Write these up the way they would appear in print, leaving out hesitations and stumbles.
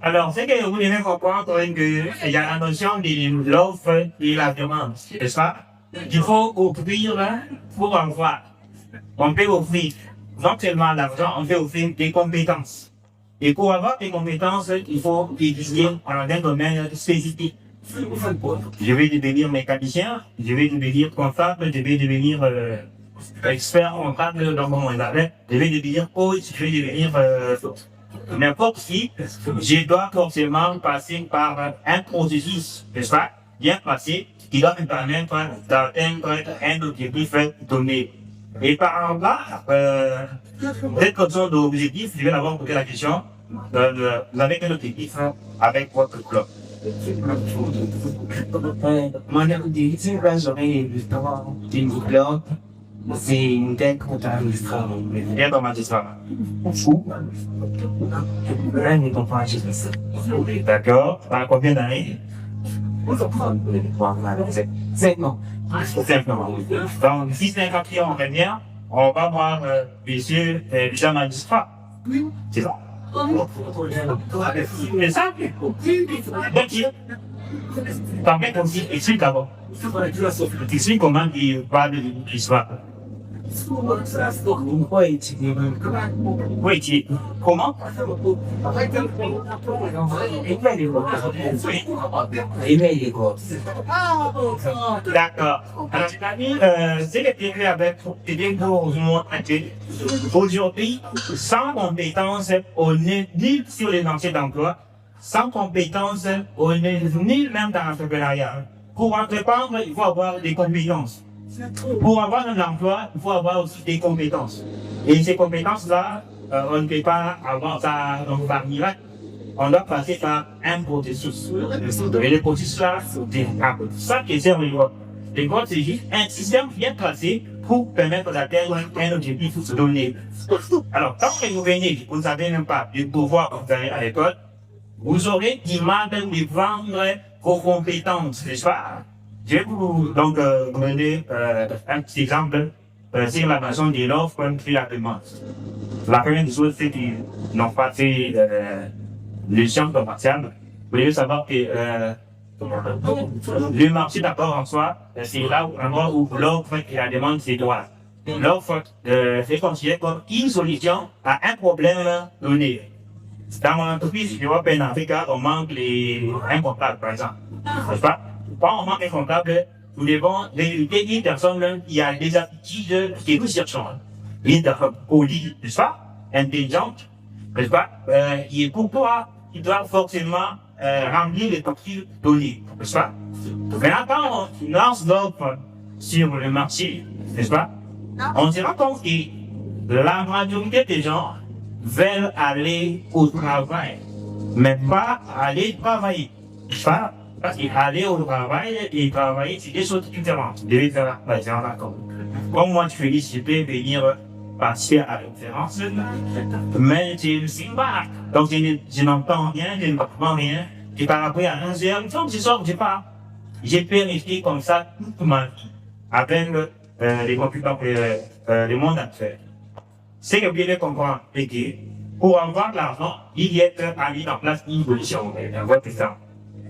Alors, c'est que vous devez comprendre quand même qu'il y a la notion de l'offre et la demande, n'est-ce pas? Il faut offrir pour avoir. On peut offrir non seulement l'argent, on peut offrir des compétences. Et pour avoir des compétences, il faut étudier dans un domaine spécifique. Je vais devenir mécanicien, je vais devenir comptable, je vais devenir expert comptable dans mon domaine, je vais devenir coach, je vais devenir n'importe qui. Je dois forcément passer par un processus, n'est-ce pas, bien passé, qui doit me permettre d'atteindre un objectif donné. Et par là, cette question d'objectif, je vais d'abord poser la question, vous avez quel objectif avec votre club? Mon objectif, j'aurais justement une club, c'est une tête comptabilisation. Bien dans magistrat. Rien ne comprend pas. D'accord. Par combien d'années? 5 ans. Simplement. Donc, si c'est un papier, on revient, on va voir, monsieur, déjà magistrat. C'est ça. C'est ça. Donc, t'en mets aussi, explique d'abord. Explique comment il parle de l'histoire. Pourquoi étudier? Oui, tu comment? Aimer les gosses. D'accord. Alors, c'est que tu es avec aider pour le monde entier. Aujourd'hui, sans compétences, on n'est ni sur les marchés d'emploi, sans compétences, on n'est ni même dans l'entrepreneuriat. Pour entreprendre, il faut avoir des compétences. Pour avoir un emploi, il faut avoir aussi des compétences. Et ces compétences-là, on ne peut pas avoir ça par miracle. On doit passer par un processus. Et le processus-là, c'est ça qui est sérieux. L'école, c'est juste un système bien tracé pour permettre d'atteindre un objectif donné. Alors, quand vous venez, vous ne savez même pas du pouvoir que vous avez à l'école, vous aurez du mal de vendre vos compétences, n'est-ce pas? Je vais vous donc donner un petit exemple sur la façon de l'offre puis la demande. La première des choses, c'est qu'ils n'ont pas fait le champ commercial. Vous devez savoir que le marché d'abord en soi, c'est là où l'offre et la demande se doivent. L'offre est considérée comme une solution à un problème donné. Dans mon entreprise, je vois en Afrique, on manque un comptable, par exemple. N'est-ce pas? Quand on manque un comptable, nous devons recruter une personne qui a des aptitudes que nous cherchons. Une personne polie, n'est-ce pas? Intelligente, n'est-ce pas? Et pour toi, il doit forcément remplir les papiers donnés, n'est-ce pas? Maintenant, quand on lance l'offre sur le marché, n'est-ce pas? On se rend compte que la majorité des gens veulent aller au travail, mais pas aller travailler, n'est-ce pas? Parce qu'aller au travail et travailler, c'est des choses différentes. Je vais faire la différence. Comme moi, je peux venir passer à la conférence, mais je ne suis pas. Donc, je n'entends rien, je ne comprends rien. Et par rapport à 11 heures, quand je sors, je pars. Je peux rester comme ça toute ma vie, avec les compétences, le monde actuel. C'est que vous devez comprendre, c'est que pour avoir de l'argent, il y a mis en place une solution, votre temps.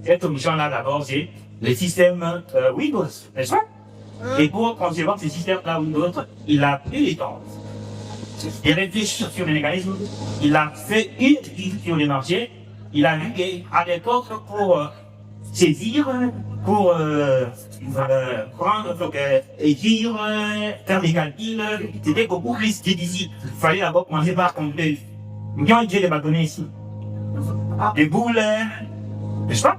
Cette solution-là, d'abord, c'est le système Windows, n'est-ce pas? Et pour concevoir ce système-là Windows, il a pris le temps. Il réfléchit sur le mécanisme, il a fait une étude sur le marché, il a vu qu'à l'époque, pour saisir, pour prendre, écrire, faire des calculs, c'était beaucoup plus difficile. Il fallait d'abord commencer par compter. Quand j'ai des bâtonnets ici, des boules, n'est-ce pas?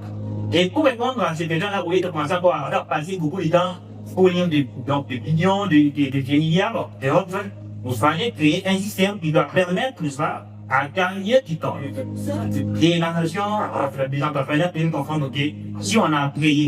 Et pour répondre à ces gens-là, vous pouvez commencer à passer beaucoup de temps pour lire des millions, des milliards d'euros. Vous fallait créer un système qui doit permettre, n'est-ce pas, à gagner du temps. Et la nation, les entrepreneurs peuvent comprendre que si on a créé